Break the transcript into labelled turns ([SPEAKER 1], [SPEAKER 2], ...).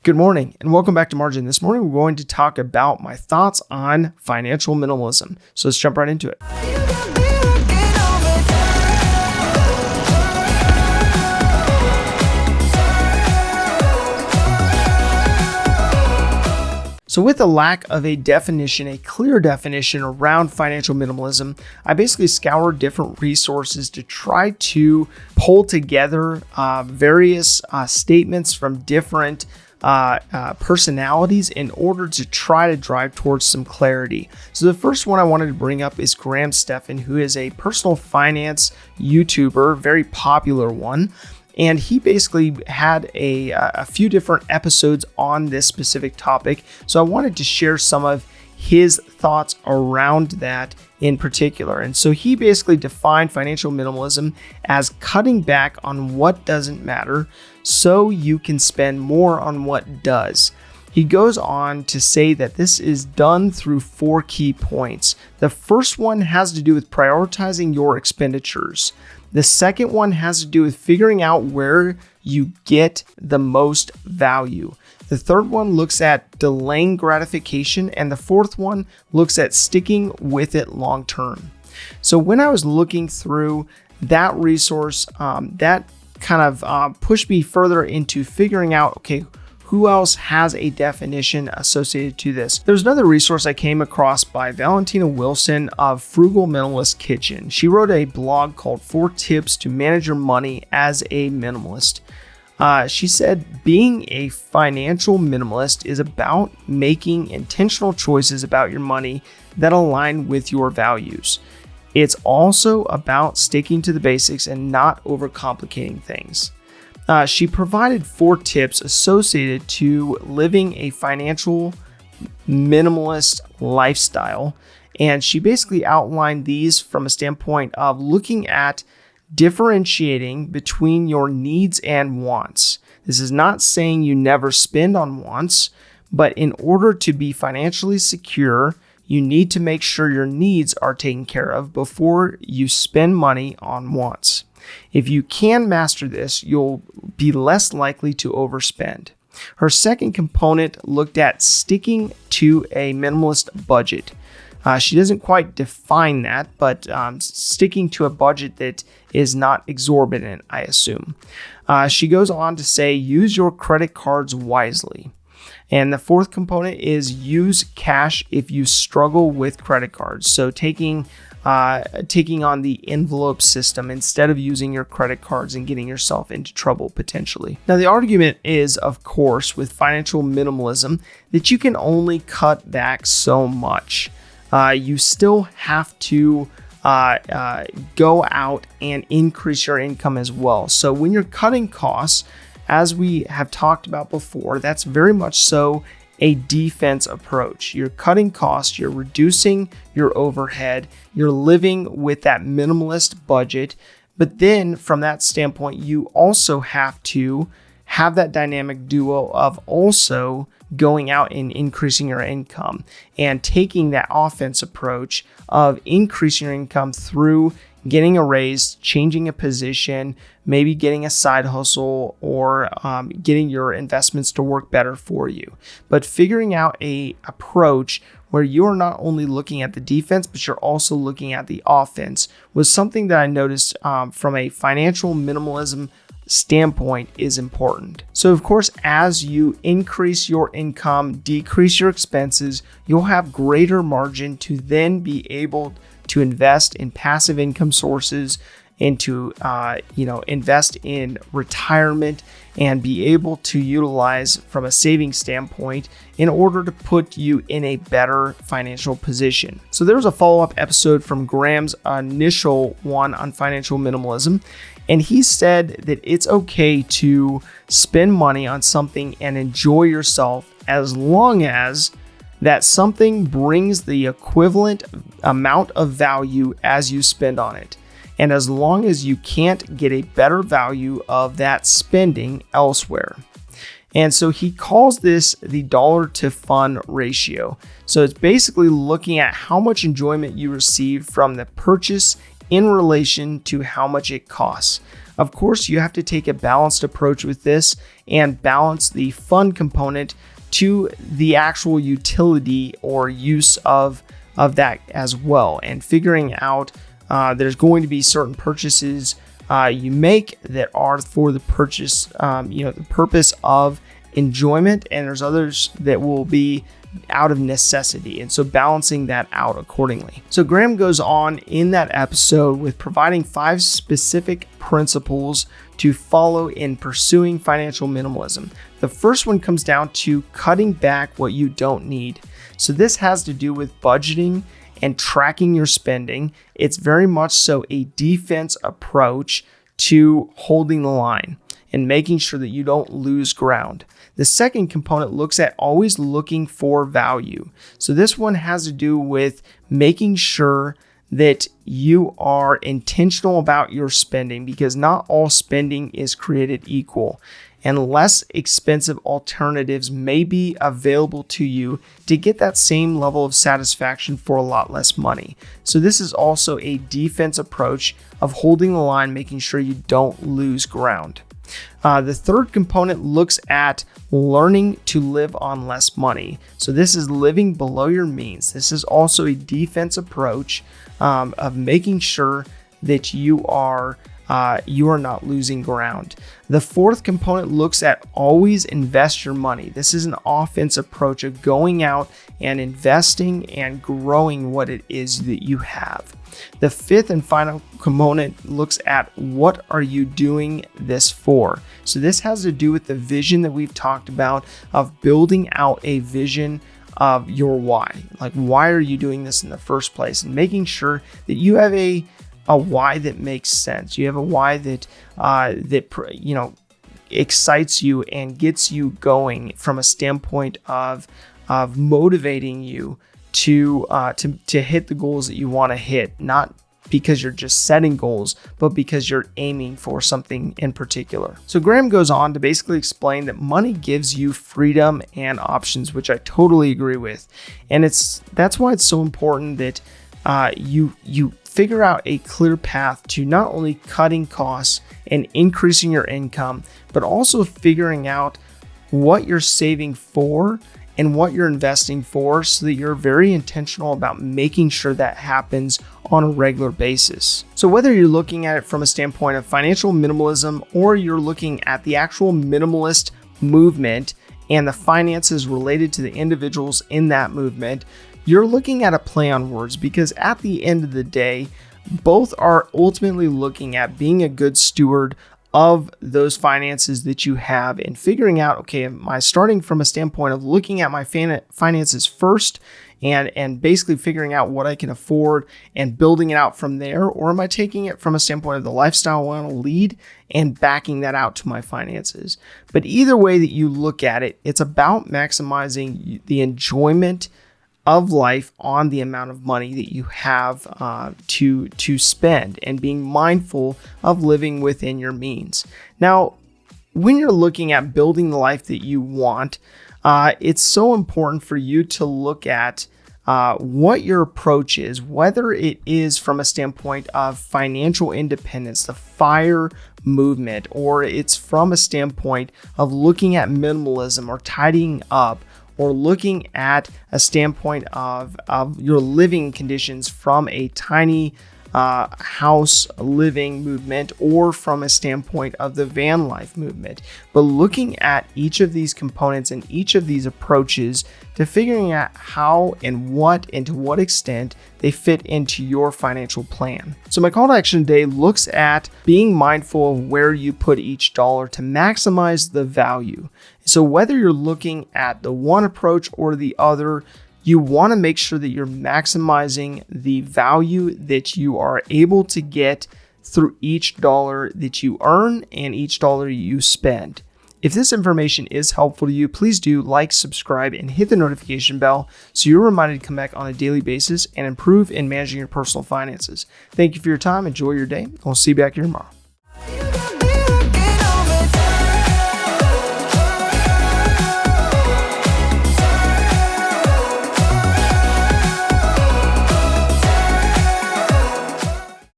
[SPEAKER 1] Good morning and welcome back to Margin. This morning we're going to talk about my thoughts on financial minimalism. So let's jump right into it. So with the lack of a clear definition around financial minimalism, I basically scoured different resources to try to pull together various statements from different personalities in order to try to drive towards some clarity. So the first one I wanted to bring up is Stephan, who is a personal finance YouTuber, very popular one. And he basically had a few different episodes on this specific topic. So I wanted to share some of his thoughts around that in particular. And so he basically defined financial minimalism as cutting back on what doesn't matter so you can spend more on what does. He goes on to say that this is done through 4 key points. The first one has to do with prioritizing your expenditures. The second one has to do with figuring out where you get the most value. The third one looks at delaying gratification, and the fourth one looks at sticking with it long term. So when I was looking through that resource, that kind of pushed me further into figuring out, okay, who else has a definition associated to this? There's another resource I came across by Valentina Wilson of Frugal Minimalist Kitchen. She wrote a blog called 4 Tips to Manage Your Money as a Minimalist. She said being a financial minimalist is about making intentional choices about your money that align with your values. It's also about sticking to the basics and not overcomplicating things. She provided 4 tips associated to living a financial minimalist lifestyle. And she basically outlined these from a standpoint of looking at differentiating between your needs and wants. This is not saying you never spend on wants, but in order to be financially secure, you need to make sure your needs are taken care of before you spend money on wants. If you can master this, you'll be less likely to overspend. Her second component looked at sticking to a minimalist budget. She doesn't quite define that, but sticking to a budget that is not exorbitant, I assume. She goes on to say, use your credit cards wisely. And the fourth component is use cash if you struggle with credit cards. So taking on the envelope system instead of using your credit cards and getting yourself into trouble potentially. Now, the argument is, of course, with financial minimalism, that you can only cut back so much. You still have to go out and increase your income as well. So when you're cutting costs, as we have talked about before, that's very much so a defense approach. You're cutting costs, you're reducing your overhead, you're living with that minimalist budget. But then from that standpoint, you also have to have that dynamic duo of also going out and increasing your income and taking that offense approach of increasing your income through getting a raise, changing a position, maybe getting a side hustle, or getting your investments to work better for you. But figuring out a approach where you're not only looking at the defense, but you're also looking at the offense was something that I noticed from a financial minimalism standpoint is important. So of course, as you increase your income, decrease your expenses, you'll have greater margin to then be able to invest in passive income sources and to invest in retirement and be able to utilize from a savings standpoint in order to put you in a better financial position. So there was a follow-up episode from Graham's initial one on financial minimalism, and he said that it's okay to spend money on something and enjoy yourself as long as that something brings the equivalent amount of value as you spend on it. And as long as you can't get a better value of that spending elsewhere. And so he calls this the dollar to fun ratio. So it's basically looking at how much enjoyment you receive from the purchase in relation to how much it costs. Of course, you have to take a balanced approach with this and balance the fun component to the actual utility or use of that as well. And figuring out there's going to be certain purchases you make that are for the purchase, the purpose of enjoyment, and there's others that will be out of necessity, and so balancing that out accordingly. So Graham goes on in that episode with providing 5 specific principles to follow in pursuing financial minimalism. The first one comes down to cutting back what you don't need. So this has to do with budgeting and tracking your spending. It's very much so a defense approach to holding the line and making sure that you don't lose ground. The second component looks at always looking for value. So this one has to do with making sure that you are intentional about your spending, because not all spending is created equal, and less expensive alternatives may be available to you to get that same level of satisfaction for a lot less money. So this is also a defense approach of holding the line, making sure you don't lose ground. The third component looks at learning to live on less money. So this is living below your means. This is also a defense approach of making sure that you are not losing ground. The fourth component looks at always invest your money. This is an offense approach of going out and investing and growing what it is that you have. The fifth and final component looks at what are you doing this for. So this has to do with the vision that we've talked about of building out a vision of your why. Like, why are you doing this in the first place? And making sure that you have a why that makes sense. You have a why that excites you and gets you going from a standpoint of motivating you to hit the goals that you want to hit, not because you're just setting goals, but because you're aiming for something in particular. So Graham goes on to basically explain that money gives you freedom and options, which I totally agree with. And that's why it's so important that you figure out a clear path to not only cutting costs and increasing your income, but also figuring out what you're saving for and what you're investing for, so that you're very intentional about making sure that happens on a regular basis. So whether you're looking at it from a standpoint of financial minimalism, or you're looking at the actual minimalist movement and the finances related to the individuals in that movement, you're looking at a play on words, because at the end of the day, both are ultimately looking at being a good steward of those finances that you have, and figuring out, okay, am I starting from a standpoint of looking at my finances first and basically figuring out what I can afford and building it out from there, or am I taking it from a standpoint of the lifestyle I want to lead and backing that out to my finances? But either way that you look at it, it's about maximizing the enjoyment of life on the amount of money that you have to spend, and being mindful of living within your means. Now, when you're looking at building the life that you want, it's so important for you to look at what your approach is, whether it is from a standpoint of financial independence, the FIRE movement, or it's from a standpoint of looking at minimalism or tidying up, or looking at a standpoint of your living conditions from a tiny house living movement, or from a standpoint of the van life movement. But looking at each of these components and each of these approaches to figuring out how and to what extent they fit into your financial plan. So my call to action today looks at being mindful of where you put each dollar to maximize the value. So whether you're looking at the one approach or the other, you want to make sure that you're maximizing the value that you are able to get through each dollar that you earn and each dollar you spend. If this information is helpful to you, please do like, subscribe, and hit the notification bell so you're reminded to come back on a daily basis and improve in managing your personal finances. Thank you for your time. Enjoy your day. I'll see you back here tomorrow.